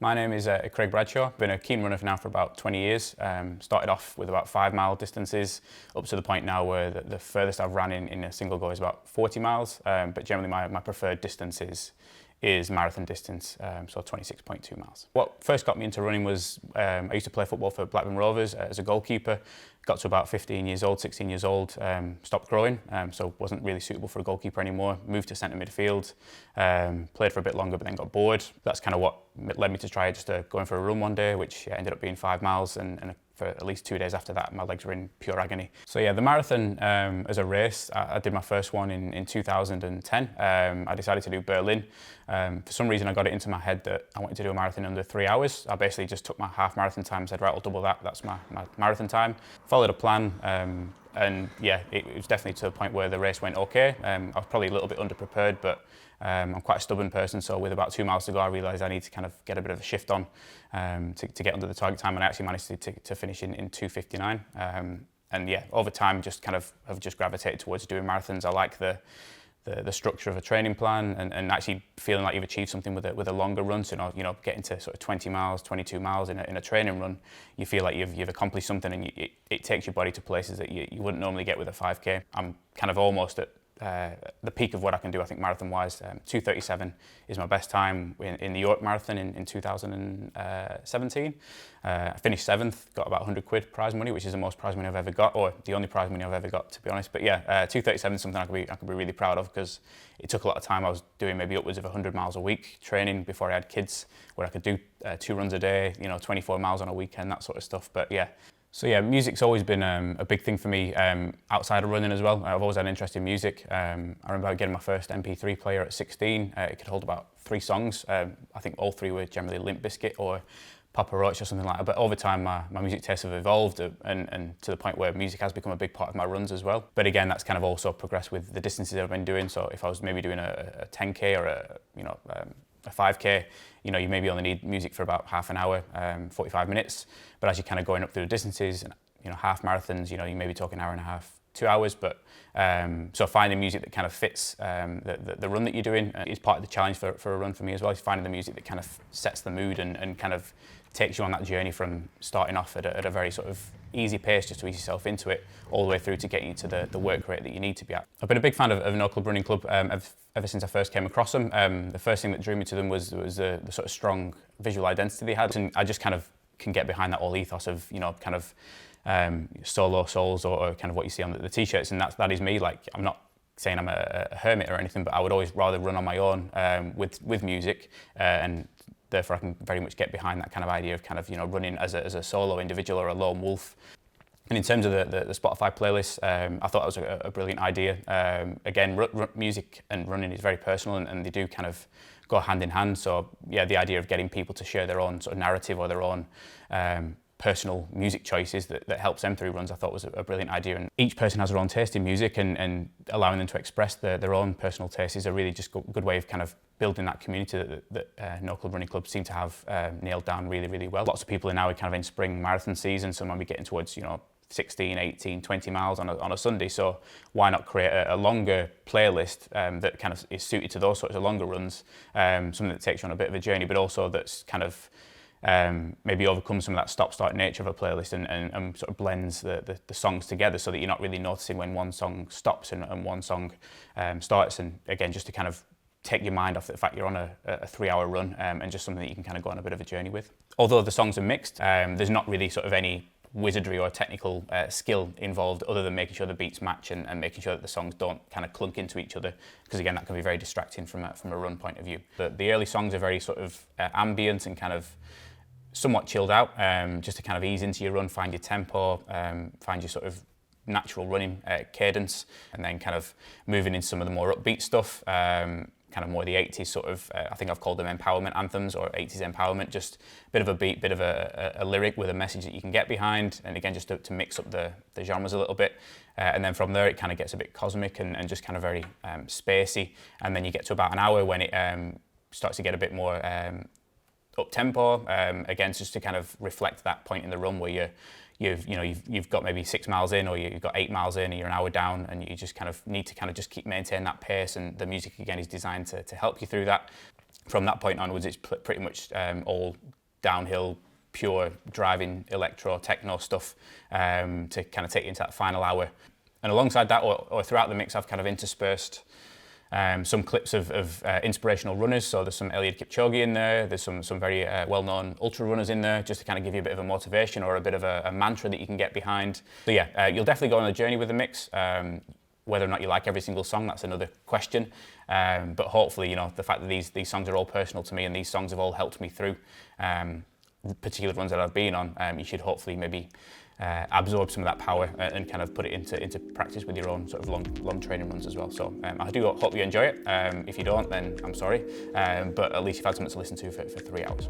My name is Craig Bradshaw. Been a keen runner now for about 20 years. Started off with about 5-mile distances, up to the point now where the furthest I've ran in a single go is about 40 miles. But generally my preferred distance is marathon distance, so 26.2 miles. What first got me into running was I used to play football for Blackburn Rovers as a goalkeeper. Got to about 15 years old, 16 years old, stopped growing, so wasn't really suitable for a goalkeeper anymore. Moved to centre midfield, played for a bit longer but then got bored. That's kind of what led me to try just going for a run one day, which ended up being 5 miles, and for at least 2 days after that, my legs were in pure agony. So yeah, the marathon as a race, I did my first one in 2010. I decided to do Berlin. For some reason, I got it into my head that I wanted to do a marathon under 3 hours. I basically just took my half marathon time and said, right, I'll double that. That's my marathon time. Followed a plan. And yeah, it was definitely to the point where the race went okay. I was probably a little bit underprepared, but I'm quite a stubborn person, so with about 2 miles to go, I realised I need to kind of get a bit of a shift on to get under the target time, and I actually managed to finish in 2:59. And yeah, over time, have just gravitated towards doing marathons. I like the structure of a training plan, and actually feeling like you've achieved something with a longer run. So getting to sort of 20 miles, 22 miles in a training run, you feel like you've accomplished something, and it takes your body to places that you wouldn't normally get with a 5K. I'm kind of almost at the peak of what I can do, I think, marathon-wise. 2:37 is my best time in the York Marathon in 2017. I finished 7th, got about 100 quid prize money, which is the most prize money I've ever got, or the only prize money I've ever got, to be honest. But yeah, 2:37 is something I could be really proud of, because it took a lot of time. I was doing maybe upwards of 100 miles a week training before I had kids, where I could do 2 runs a day, 24 miles on a weekend, that sort of stuff. But yeah. So yeah, music's always been a big thing for me outside of running as well. I've always had an interest in music. I remember getting my first MP3 player at 16. It could hold about 3 songs. I think all 3 were generally Limp Bizkit or Papa Roach or something like that. But over time, my music tastes have evolved, and to the point where music has become a big part of my runs as well. But again, that's kind of also progressed with the distances I've been doing. So if I was maybe doing a 10K or a 5K, you maybe only need music for about half an hour, 45 minutes. But as you're kind of going up through the distances, half marathons, you may be talking an hour and a half, 2 hours. But so finding music that kind of fits the run that you're doing is part of the challenge for a run for me as well. Is finding the music that kind of sets the mood and kind of takes you on that journey from starting off at a very sort of easy pace, just to ease yourself into it, all the way through to getting you to the work rate that you need to be at. I've been a big fan of Knuckle Running Club ever since I first came across them. The first thing that drew me to them was the sort of strong visual identity they had, and I just kind of can get behind that whole ethos of kind of solo souls or kind of what you see on the t-shirts, and that is me. Like, I'm not saying I'm a hermit or anything, but I would always rather run on my own with music, and therefore I can very much get behind that kind of idea of kind of running as a solo individual or a lone wolf. And in terms of the Spotify playlist, I thought that was a brilliant idea. Again, music and running is very personal, and they do kind of go hand in hand. So yeah, the idea of getting people to share their own sort of narrative or their own personal music choices that helps them through runs, I thought was a brilliant idea. And each person has their own taste in music, and allowing them to express their own personal tastes is a really just good way of kind of building that community that Knuckle Running Club seem to have nailed down really, really well. Lots of people are now kind of in spring marathon season, so when we getting towards 16, 18, 20 miles on a Sunday, so why not create a longer playlist that kind of is suited to those sorts of longer runs, something that takes you on a bit of a journey, but also that's kind of maybe overcomes some of that stop-start nature of a playlist and sort of blends the songs together, so that you're not really noticing when one song stops and one song starts. And again, just to kind of take your mind off the fact you're on a 3-hour run, and just something that you can kind of go on a bit of a journey with. Although the songs are mixed, there's not really sort of any wizardry or technical skill involved, other than making sure the beats match and making sure that the songs don't kind of clunk into each other, because again, that can be very distracting from a run point of view. The early songs are very sort of ambient and kind of somewhat chilled out, just to kind of ease into your run, find your tempo, find your sort of natural running cadence, and then kind of moving into some of the more upbeat stuff, kind of more the 80s sort of, I think I've called them empowerment anthems or 80s empowerment, just a bit of a beat, bit of a lyric with a message that you can get behind, and again, just to mix up the genres a little bit. And then from there, it kind of gets a bit cosmic and just kind of very spacey. And then you get to about an hour when it starts to get a bit more up-tempo, again, just to kind of reflect that point in the run where you've got maybe 6 miles in, or you've got 8 miles in, and you're an hour down, and you just kind of need to kind of just maintain that pace, and the music again is designed to help you through that. from that point onwards, it's pretty much all downhill, pure driving electro techno stuff to kind of take you into that final hour. And alongside that, or throughout the mix, I've kind of interspersed some clips of inspirational runners. So there's some Eliud Kipchoge in there, there's some very well-known ultra runners in there, just to kind of give you a bit of a motivation or a bit of a mantra that you can get behind. So yeah, you'll definitely go on a journey with the mix. Whether or not you like every single song, that's another question. But hopefully, you know, the fact that these songs are all personal to me and these songs have all helped me through particular runs that I've been on, you should hopefully maybe absorb some of that power and kind of put it into practice with your own sort of long training runs as well. So I do hope you enjoy it. If you don't, then I'm sorry. But at least you've had something to listen to for 3 hours.